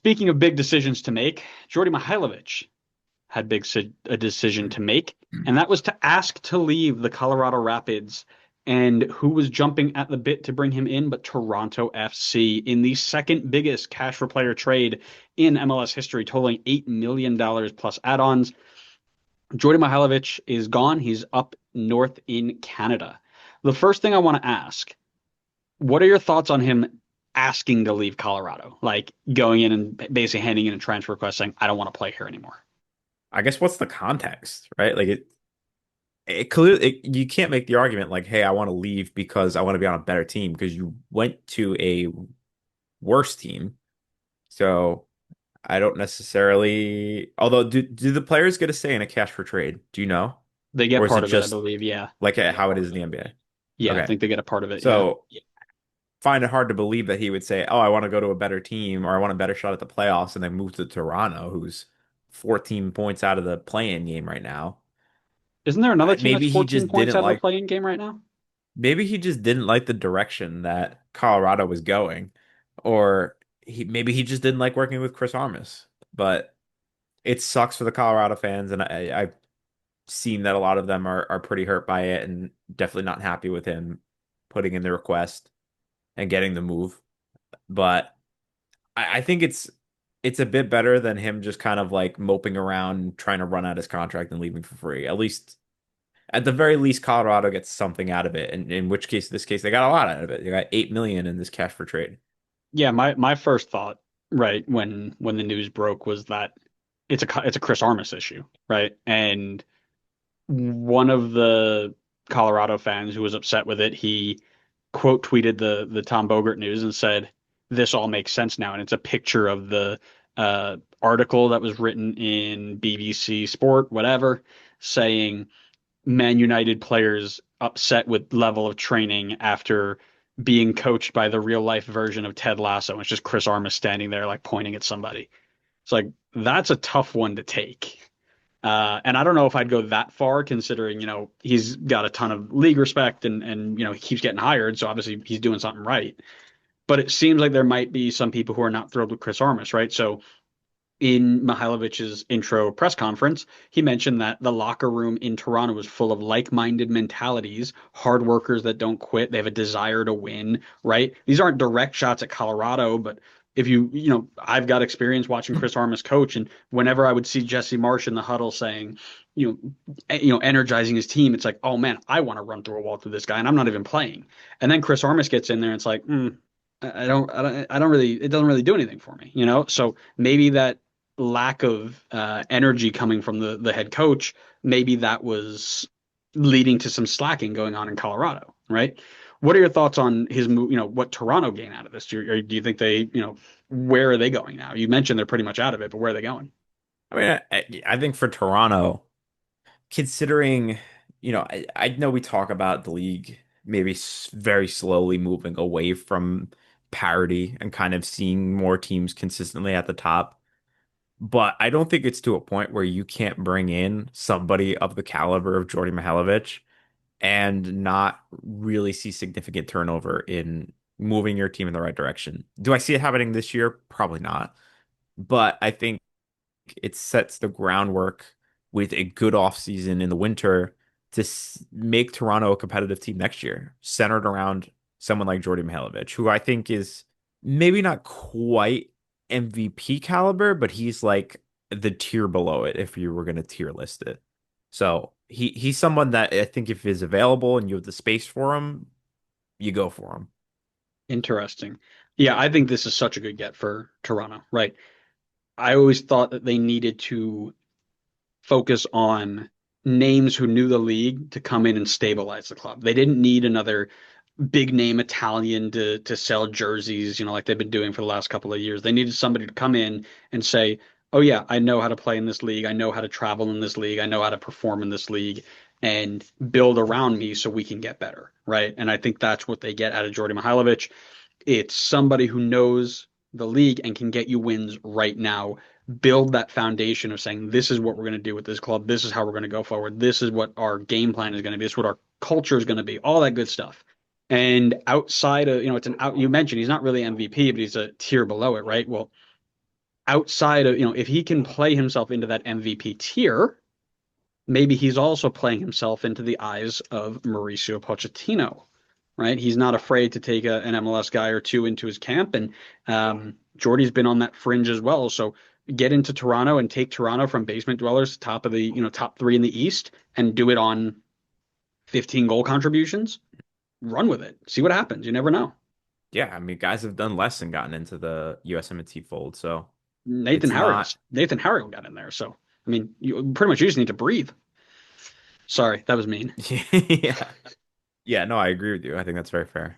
Speaking of big decisions to make, Djordje Mihailovic had a decision to make, and that was to ask to leave the Colorado Rapids. And who was jumping at the bit to bring him in but Toronto FC in the second biggest cash for player trade in MLS history, totaling $8 million plus add-ons. Djordje Mihailovic is gone. He's up north in Canada. The first thing I want to ask, what are your thoughts on him asking to leave Colorado? Like going in and basically handing in a transfer request saying, I don't want to play here anymore. I guess what's the context, right? Like it clearly you can't make the argument like, hey, I want to leave because I want to be on a better team because you went to a worse team. So I don't necessarily, although do the players get a say in a cash for trade? Do you know? They Or get is part it of it, I just believe. Yeah. like how it is in the NBA? Yeah, I Okay. think they get a part of it. Yeah. So find it hard to believe that he would say, "Oh, I want to go to a better team or I want a better shot at the playoffs," and then move to Toronto, who's 14 points out of the play-in game right now. Isn't there another team that's Maybe he 14 just points didn't out of the like play-in game right now? maybe he just didn't like the direction that Colorado was going, or maybe he just didn't like working with Chris Armas. But it sucks for the Colorado fans, and I've seen that a lot of them are pretty hurt by it and definitely not happy with him putting in the request and getting the move. But I think it's a bit better than him just kind of like moping around trying to run out his contract and leaving for free. At the very least, Colorado gets something out of it. And in which case, this case, they got a lot out of it. They got 8 million in this cash for trade. Yeah, my first thought, right, when the news broke was that it's a Chris Armas issue, right? And one of the Colorado fans who was upset with it, he quote tweeted the Tom Bogert news and said, "This all makes sense now." And it's a picture of the article that was written in BBC Sport, whatever, saying Man United players upset with level of training after being coached by the real life version of Ted Lasso. It's just Chris Armas standing there like pointing at somebody. It's like that's a tough one to take. And I don't know if I'd go that far, considering he's got a ton of league respect and he keeps getting hired, so obviously he's doing something right. But it seems like there might be some people who are not thrilled with Chris Armas, right? So in Mihailovic's intro press conference, he mentioned that the locker room in Toronto is full of like-minded mentalities, hard workers that don't quit. They have a desire to win, right? These aren't direct shots at Colorado, but if I've got experience watching Chris Armas coach, and whenever I would see Jesse Marsh in the huddle saying, energizing his team, it's like, oh man, I want to run through a wall through this guy, and I'm not even playing. And then Chris Armas gets in there, and it's like, I don't really, it doesn't really do anything for me. So maybe that lack of energy coming from the head coach, maybe that was leading to some slacking going on in Colorado, right? What are your thoughts on his move? What Toronto gain out of this? Do you think where are they going now? You mentioned they're pretty much out of it, but where are they going? I mean, I think for Toronto, considering, I know we talk about the league maybe very slowly moving away from parity and kind of seeing more teams consistently at the top. But I don't think it's to a point where you can't bring in somebody of the caliber of Djordje Mihailovic and not really see significant turnover in moving your team in the right direction. Do I see it happening this year? Probably not. But I think it sets the groundwork with a good offseason in the winter to make Toronto a competitive team next year, centered around someone like Djordje Mihailovic, who I think is maybe not quite MVP caliber, but he's like the tier below it if you were going to tier list it. So he's someone that I think if he's available and you have the space for him, you go for him. Interesting. Yeah, I think this is such a good get for Toronto, right? I always thought that they needed to focus on names who knew the league to come in and stabilize the club. They didn't need another big name Italian to sell jerseys, like they've been doing for the last couple of years. They needed somebody to come in and say, "Oh yeah, I know how to play in this league. I know how to travel in this league. I know how to perform in this league." And build around me so we can get better, right? And I think that's what they get out of Djordje Mihailovic. It's somebody who knows the league and can get you wins right now. Build that foundation of saying, this is what we're going to do with this club. This is how we're going to go forward. This is what our game plan is going to be. This is what our culture is going to be. All that good stuff. And outside of, it's an out, you mentioned he's not really MVP, but he's a tier below it, right? Well, outside of, if he can play himself into that MVP tier, maybe he's also playing himself into the eyes of Mauricio Pochettino, right? He's not afraid to take an MLS guy or two into his camp, and Djordje's been on that fringe as well. So get into Toronto and take Toronto from basement dwellers to top of the, top three in the East, and do it on 15 goal contributions. Run with it. See what happens. You never know. Yeah, I mean, guys have done less and gotten into the USMNT fold, so Nathan it's Harriel, not. Nathan Harriel got in there. So I mean, you pretty much just need to breathe. Sorry, that was mean. Yeah. Yeah, no, I agree with you. I think that's very fair.